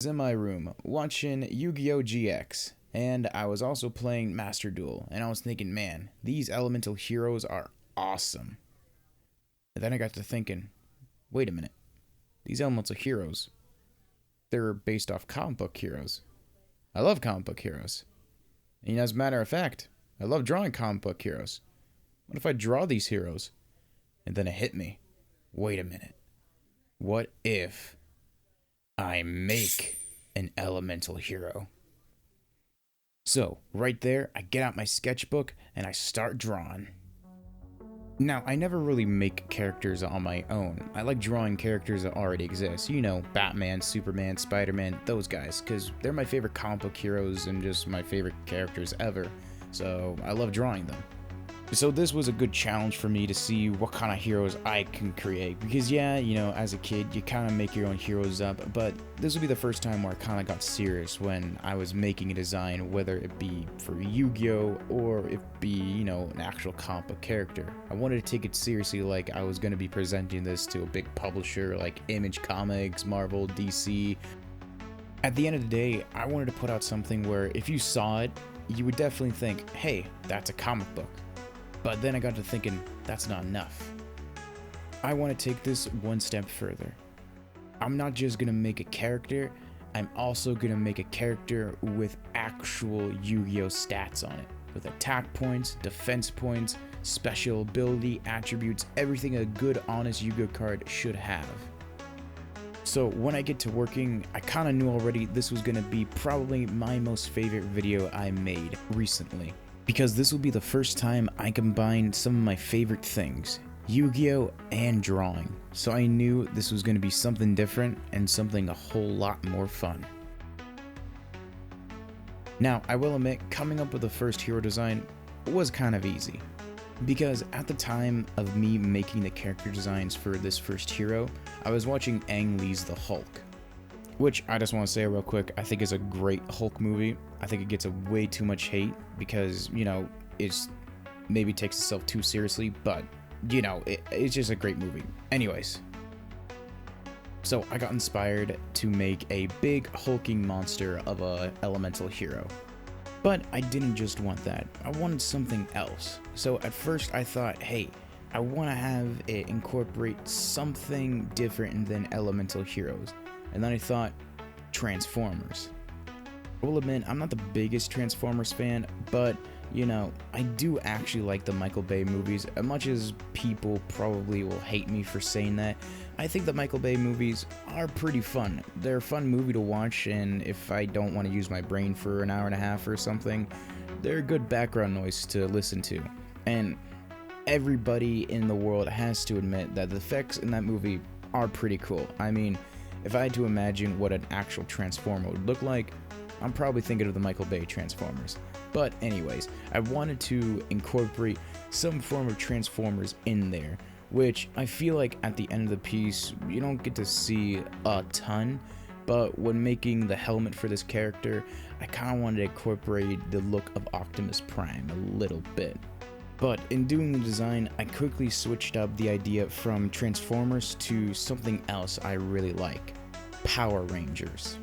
Was in my room watching Yu-Gi-Oh! GX, and I was also playing Master Duel, and I was thinking, man, these elemental heroes are awesome. And then I got to thinking, wait a minute, these elemental heroes, they're based off comic book heroes. I love comic book heroes. And as a matter of fact, I love drawing comic book heroes. What if I draw these heroes? And then it hit me. Wait a minute. What if I make an elemental hero? So, right there, I get out my sketchbook and I start drawing. Now, I never really make characters on my own. I like drawing characters that already exist. You know, Batman, Superman, Spider-Man, those guys, because they're my favorite comic book heroes and just my favorite characters ever. So, I love drawing them. So this was a good challenge for me to see what kind of heroes I can create, because yeah, you know, as a kid you kind of make your own heroes up, but this would be the first time where I kind of got serious when I was making a design, whether it be for Yu-Gi-Oh or it be, you know, an actual comic book character. I wanted to take it seriously, like I was going to be presenting this to a big publisher like Image Comics, Marvel, DC. At the end of the day, I wanted to put out something where if you saw it, you would definitely think, hey, that's a comic book. But then I got to thinking, that's not enough. I want to take this one step further. I'm not just going to make a character, I'm also going to make a character with actual Yu-Gi-Oh stats on it. With attack points, defense points, special ability, attributes, everything a good honest Yu-Gi-Oh card should have. So when I get to working, I kind of knew already this was going to be probably my most favorite video I made recently. Because this will be the first time I combined some of my favorite things, Yu-Gi-Oh! And drawing. So I knew this was going to be something different and something a whole lot more fun. Now, I will admit, coming up with the first hero design was kind of easy. Because at the time of me making the character designs for this first hero, I was watching Ang Lee's The Hulk. Which, I just want to say real quick, I think is a great Hulk movie. I think it gets way too much hate because, you know, it's maybe takes itself too seriously, but, you know, it's just a great movie. Anyways. So, I got inspired to make a big hulking monster of a elemental hero. But I didn't just want that. I wanted something else. So, at first I thought, hey, I want to have it incorporate something different than elemental heroes. And then I thought, Transformers. I will admit, I'm not the biggest Transformers fan, but, you know, I do actually like the Michael Bay movies. As much as people probably will hate me for saying that, I think the Michael Bay movies are pretty fun. They're a fun movie to watch, and if I don't want to use my brain for an hour and a half or something, they're good background noise to listen to. And everybody in the world has to admit that the effects in that movie are pretty cool. I mean, if I had to imagine what an actual Transformer would look like, I'm probably thinking of the Michael Bay Transformers. But anyways, I wanted to incorporate some form of Transformers in there, which I feel like at the end of the piece, you don't get to see a ton, but when making the helmet for this character, I kind of wanted to incorporate the look of Optimus Prime a little bit. But in doing the design, I quickly switched up the idea from Transformers to something else I really like, Power Rangers.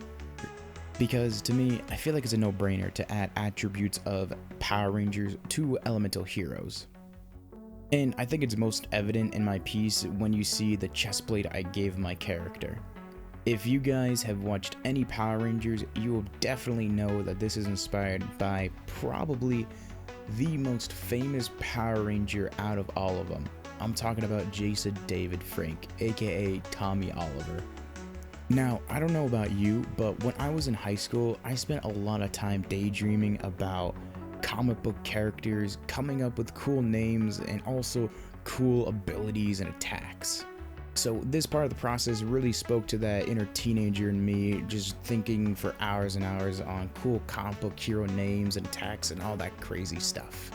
Because to me, I feel like it's a no-brainer to add attributes of Power Rangers to elemental heroes. And I think it's most evident in my piece when you see the chest plate I gave my character. If you guys have watched any Power Rangers, you will definitely know that this is inspired by probably the most famous Power Ranger out of all of them. I'm talking about Jason David Frank, aka Tommy Oliver. Now, I don't know about you, but when I was in high school, I spent a lot of time daydreaming about comic book characters, coming up with cool names, and also cool abilities and attacks. So this part of the process really spoke to that inner teenager in me, just thinking for hours and hours on cool comic book hero names and attacks and all that crazy stuff.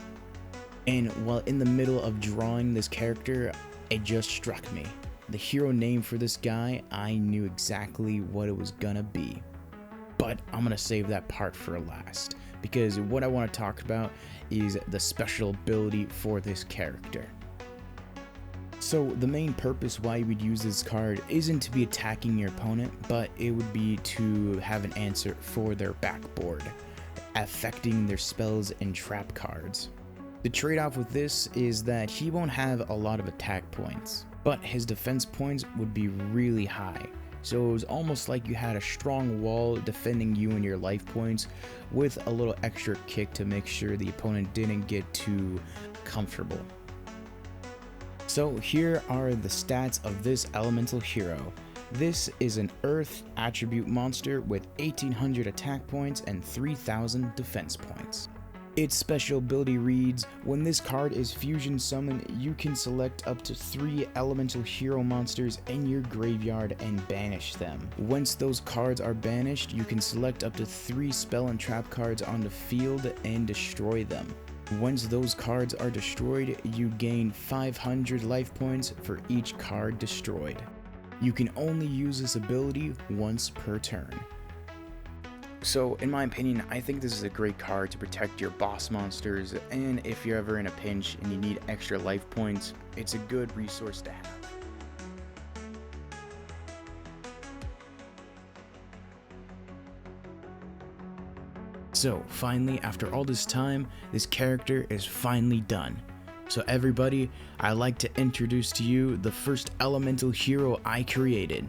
And while in the middle of drawing this character, it just struck me. The hero name for this guy, I knew exactly what it was gonna be. But I'm gonna save that part for last, because what I want to talk about is the special ability for this character. So the main purpose why you would use this card isn't to be attacking your opponent, but it would be to have an answer for their backboard, affecting their spells and trap cards. The trade-off with this is that he won't have a lot of attack points, but his defense points would be really high. So it was almost like you had a strong wall defending you and your life points with a little extra kick to make sure the opponent didn't get too comfortable. So here are the stats of this elemental hero. This is an Earth attribute monster with 1800 attack points and 3000 defense points. Its special ability reads, when this card is fusion summoned, you can select up to 3 elemental hero monsters in your graveyard and banish them. Once those cards are banished, you can select up to 3 spell and trap cards on the field and destroy them. Once those cards are destroyed, you gain 500 life points for each card destroyed. You can only use this ability once per turn. So, in my opinion, I think this is a great card to protect your boss monsters, and if you're ever in a pinch and you need extra life points, it's a good resource to have. So, finally, after all this time, this character is finally done. So everybody, I'd like to introduce to you the first elemental hero I created.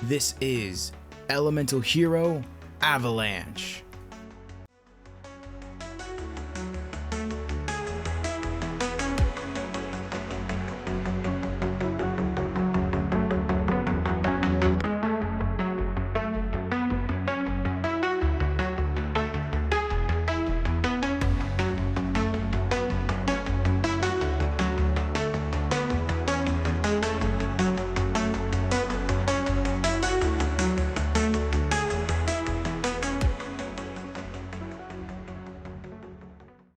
This is Elemental Hero Avalanche.